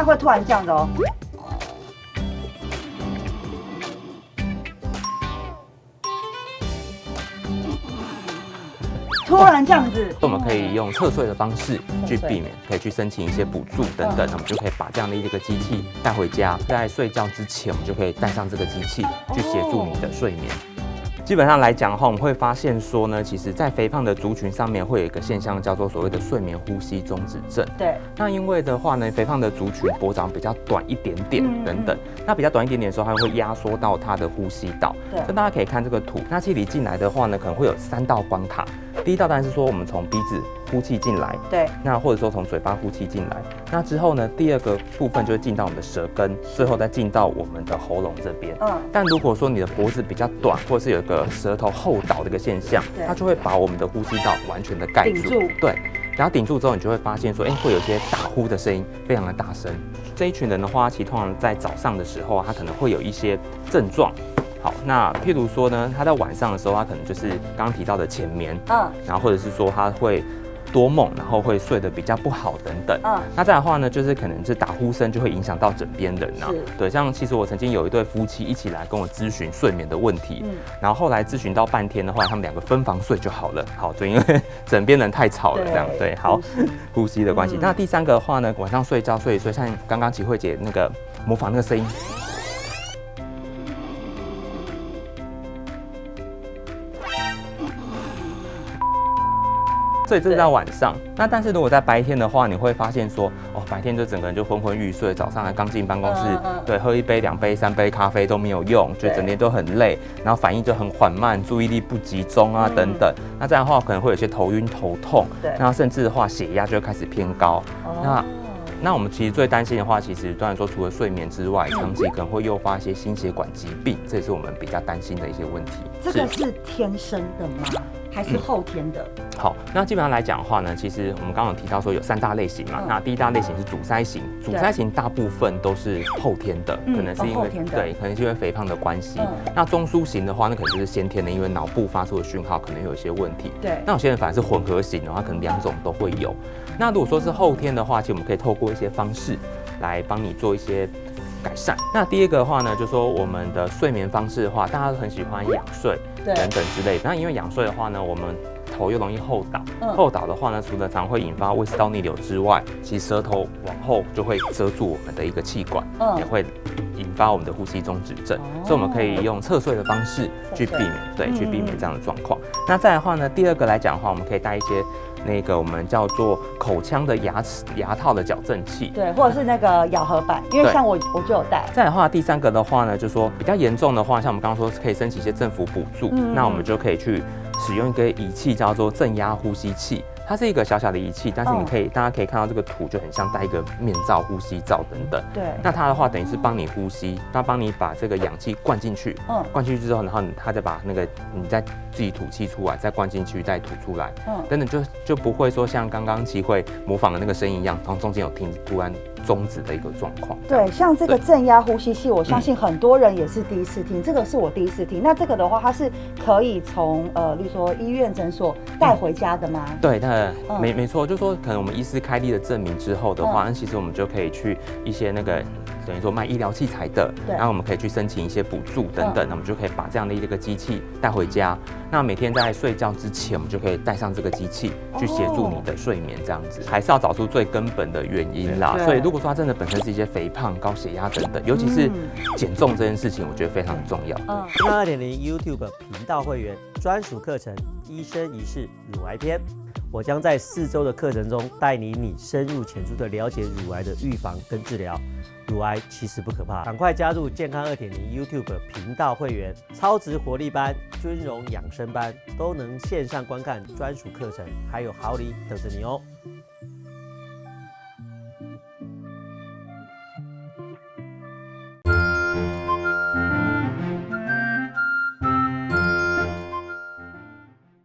它会突然这样的哦。突然这样子，我们可以用侧睡的方式去避免，可以去申请一些补助等等，我们就可以把这样的一个机器带回家，在睡觉之前，我们就可以带上这个机器去协助你的睡眠。基本上来讲的话，我们会发现说呢，其实在肥胖的族群上面会有一个现象叫做所谓的睡眠呼吸中止症。对。那因为的话呢，肥胖的族群脖长比较短一点点等等，那比较短一点点的时候，它会压缩到它的呼吸道。对。所以大家可以看这个图，那气体进来的话呢，可能会有3道关卡。第一道当然是说我们从鼻子呼气进来，对。那或者说从嘴巴呼气进来，那之后呢，第二个部分就会进到我们的舌根，最后再进到我们的喉咙这边。但如果说你的脖子比较短，或者是有一个舌头后倒的一个现象，它就会把我们的呼吸道完全的盖住。对。然后顶住之后，你就会发现说，会有一些打呼的声音，非常的大声。这一群人的话，其实通常在早上的时候，他可能会有一些症状。好，那譬如说呢，他在晚上的时候，他可能就是刚刚提到的浅眠，然后或者是说他会多梦，然后会睡得比较不好等等。那再来的话呢，就是可能是打呼声就会影响到枕边人啊。对，像其实我曾经有一对夫妻一起来跟我咨询睡眠的问题，然后后来咨询到半天的话，他们2个分房睡就好了。好，就因为枕边人太吵了，这样对。好，呼吸的关系。那第3个的话呢，晚上睡觉睡一睡，像刚刚齐慧姐那个模仿那个声音。所以这是在晚上。那但是如果在白天的话，你会发现说，白天就整个人就昏昏欲睡，早上还刚进办公室，对，喝1杯、2杯、3杯咖啡都没有用，就整天都很累，然后反应就很缓慢，注意力不集中啊等等。那这样的话可能会有些头晕头痛，那甚至的话血压就会开始偏高。那我们其实最担心的话，其实当然说除了睡眠之外，长期可能会诱发一些心血管疾病，这也是我们比较担心的一些问题。这个是天生的吗？还是后天的？好，那基本上来讲的话呢，其实我们刚刚有提到说有3大类型嘛。那第一大类型是阻塞型，阻塞型大部分都是后天的，可能是因为对，可能是因为肥胖的关系。那中枢型的话，那可能就是先天的，因为脑部发出的讯号可能有一些问题。对。那有些人反而是混合型的话，可能2种都会有。那如果说是后天的话，其实我们可以透过一些方式来帮你做一些改善。那第2个的话呢，就是说我们的睡眠方式的话，大家都很喜欢仰睡等等之类的。那因为仰睡的话呢，我们头又容易后倒，后倒的话呢，除了常会引发胃食道逆流之外，其实舌头往后就会遮住我们的一个气管，也会引发我们的呼吸中止症。所以我们可以用侧睡的方式去避免，对，去避免这样的状况。那再来的话呢，第2个来讲的话，我们可以带一些那个我们叫做口腔的牙套的矫正器，对，或者是那个咬合板，因为像我就有带。再来的话，第3个的话呢，就是说比较严重的话，像我们刚刚说可以申请一些政府补助，那我们就可以去使用一个仪器叫做正压呼吸器。它是一个小小的仪器，但是大家可以看到这个图就很像戴一个面罩、呼吸罩等等。对。那它的话等于是帮你呼吸，它帮你把这个氧气灌进去，灌进去之后，然后它再把那个你再自己吐气出来，再灌进去，再吐出来，等等就不会说像刚刚齐慧模仿的那个声音一样，然后中间有停突然终止的一个状况。对，像这个正压呼吸器，我相信很多人也是第一次听，这个是我第一次听。那这个的话，它是可以从例如说医院诊所带回家的吗？对，没错，就是说可能我们医师开立的证明之后的话，那其实我们就可以去一些那个等于说卖医疗器材的，然后我们可以去申请一些补助等等，那我们就可以把这样的一个机器带回家。那每天在睡觉之前，我们就可以带上这个机器去协助你的睡眠，这样子还是要找出最根本的原因啦。所以如果说它真的本身是一些肥胖、高血压等等，尤其是减重这件事情，我觉得非常重要。那2.0 YouTube 频道会员专属课程《医生一世乳癌篇》。我将在4周的课程中带你深入浅出的了解乳癌的预防跟治疗。乳癌其实不可怕，赶快加入健康2.0 YouTube 频道会员，超值活力班、尊荣养生班都能线上观看专属课程，还有好礼等着你哦。